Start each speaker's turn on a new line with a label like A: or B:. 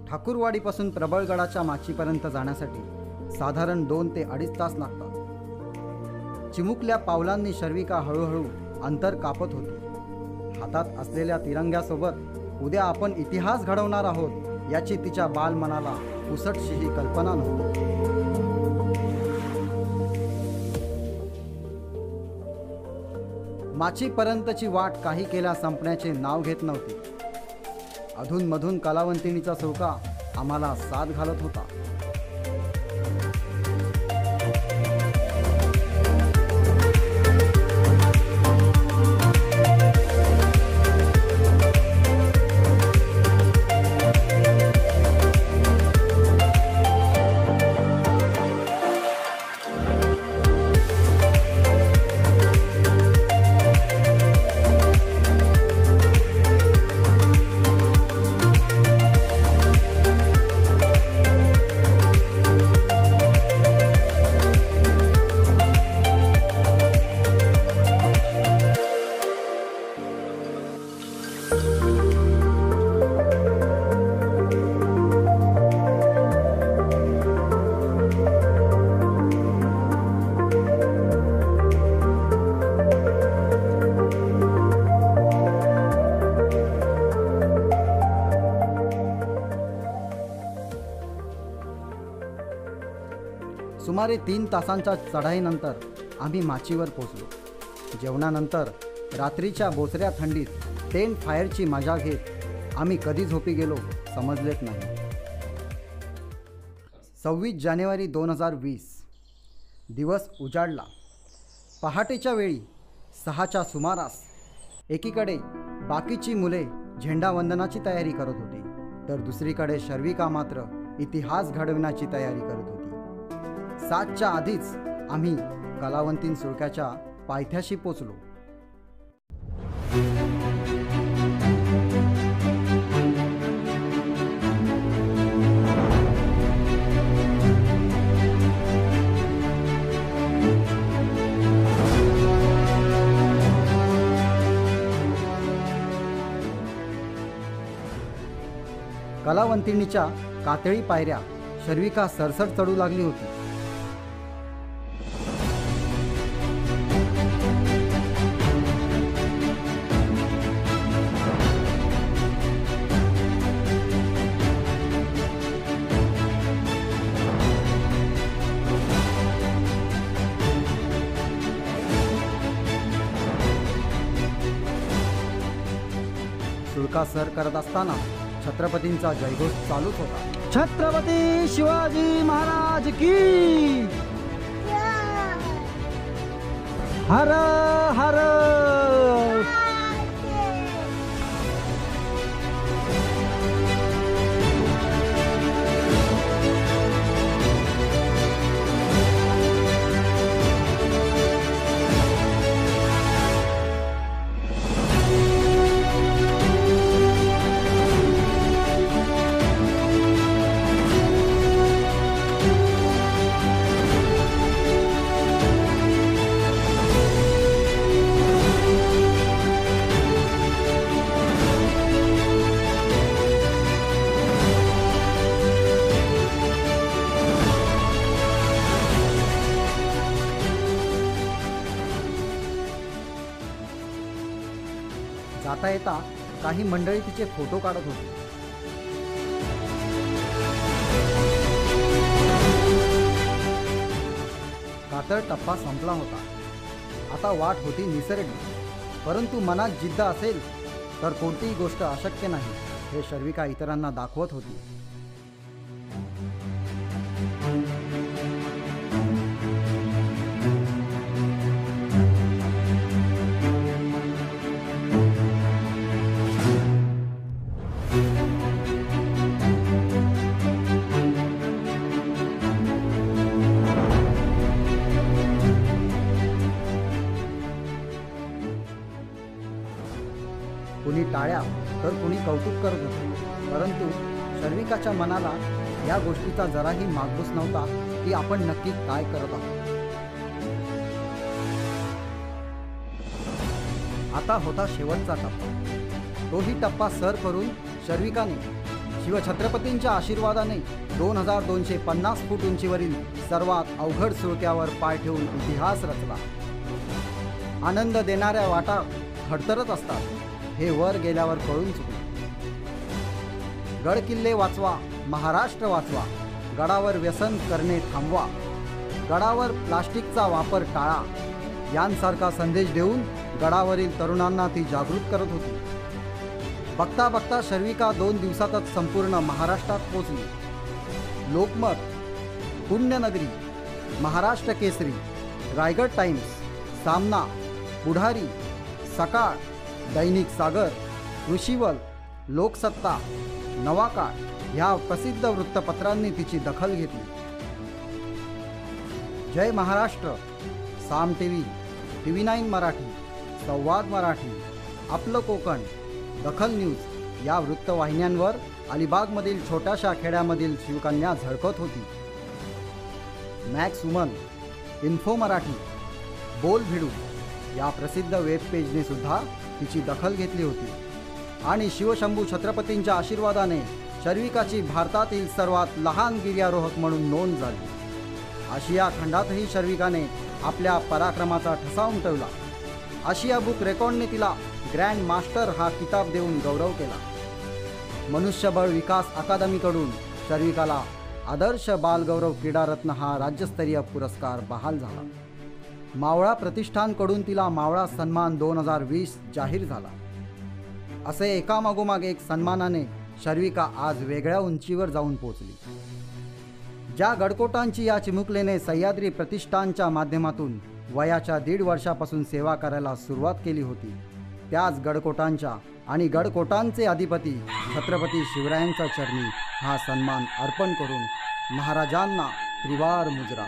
A: ठाकूरवाडीपासून प्रबळगडाच्या माचीपर्यंत जाण्यासाठी साधारण 2 ते 2.5 तास लागतात। चिमुकल्या पावलांनी शर्विका हळूहळू अंतर कापत होती। हातात असलेल्या तिरंग्यासोबत उद्या आपण इतिहास घडवणार आहोत याची तिच्या बालमनाला पुसटशीही कल्पना नव्हती। माचीपर्यंतची वाट काही केल्या संपण्याचे नाव घेत नव्हती। अधूनमधून कलावंतिनीचा सुळका आम्हाला साथ घालत होता। सुमारे 3 तासांच्या चढाईनंतर आम्ही माचीवर पोहोचलो। जेवणानंतर रात्रीच्या बोचऱ्या थंडीत टेंट फायरची मजा घेत आम्ही कधी झोपी गेलो समजलेच नाही। 26 जानेवारी 2020 दिवस उजाडला। पहाटेच्या वेळी 6च्या सुमारास एकीकडे बाकीची मुले झेंडावंदनाची तयारी करत होती, तर दुसरीकडे शर्विका मात्र इतिहास घडविण्याची तयारी करत होती। 7च्या आधीच आम्ही कलावंतीन सुळक्याच्या पायथ्याशी पोचलो। कलावंतिणीच्या कातळी पायऱ्या शर्विका सरसट चढू लागली होती. सुळका सर करत असताना छत्रपतींचा जयघोष चालूच होता. छत्रपती शिवाजी महाराज की हर हर. जाता येता काही मंडळी तिचे फोटो काढत होती. कातळ टप्पा संपला होता. आता वाट होती निसरडी. परंतु मनात जिद्द असेल तर कोणतीही गोष्ट अशक्य नाही हे शर्विका इतरांना दाखवत होती. कुणी टाळ्या तर कुणी कौतुक करत होते. परंतु शर्विकाच्या मनाला या गोष्टीचा जराही मागूस नव्हता की आपण नक्की काय करत आहोत. आता होता शेवटचा टप्पा. तोही टप्पा सर करून शर्विकाने शिवछत्रपतींच्या आशीर्वादाने 2250 फूट उंचीवरील सर्वात अवघड सुळक्यावर पाय ठेवून इतिहास रचला. आनंद देणाऱ्या वाटा खडतरत असतात हे वर गेल्यावर कळून चुकले. गड किल्ले वाचवा, महाराष्ट्र वाचवा. गडावर व्यसन करणे थांबवा. गडावर प्लास्टिकचा वापर टाळा यांसारखा संदेश देऊन गडावरील तरुणांना ती जागृत करत होती. बघता बघता शर्विका 2 दिवसातच संपूर्ण महाराष्ट्रात पोचली. लोकमत, पुण्यनगरी, महाराष्ट्र केसरी, रायगड टाइम्स, सामना, पुढारी, सकाळ, दैनिक सागर, ऋषीवल, लोकसत्ता, नवाकाळ ह्या प्रसिद्ध वृत्तपत्रांनी तिची दखल घेतली. जय महाराष्ट्र, साम टीव्ही, TV9 मराठी, संवाद मराठी, आपलं कोकण, दखल न्यूज या वृत्तवाहिन्यांवर अलिबागमधील छोट्याशा खेड्यामधील शिवकन्या झळकत होती. मॅक्स वुमन, इन्फो मराठी, बोल भिडू या प्रसिद्ध वेब पेजने सुद्धा तिची दखल घेतली होती. आणि शिवशंभू छत्रपतींच्या आशीर्वादाने शर्विकाची भारतातील सर्वात लहान गिर्यारोहक म्हणून नोंद झाली. आशिया खंडातही शर्विकाने आपल्या पराक्रमाचा ठसा उमटवला. आशिया बुक रेकॉर्डने तिला ग्रँड मास्टर हा किताब देऊन गौरव केला. मनुष्यबळ विकास अकादमीकडून शर्विकाला आदर्श बालगौरव क्रीडारत्न हा राज्यस्तरीय पुरस्कार बहाल झाला. मावळा प्रतिष्ठानकडून तिला मावळा सन्मान 2020 जाहीर झाला. असे एकामागोमाग एक सन्मानाने शर्विका आज वेगळ्या उंचीवर जाऊन पोहोचली. ज्या गडकोटांची या चिमुकलेने सह्याद्री प्रतिष्ठानच्या माध्यमातून वयाच्या 1.5 वर्षापासून सेवा करायला सुरुवात केली होती, त्याच गडकोटांच्या आणि गडकोटांचे अधिपती छत्रपती शिवरायांच्या चरणी हा सन्मान अर्पण करून महाराजांना त्रिवार मुजरा.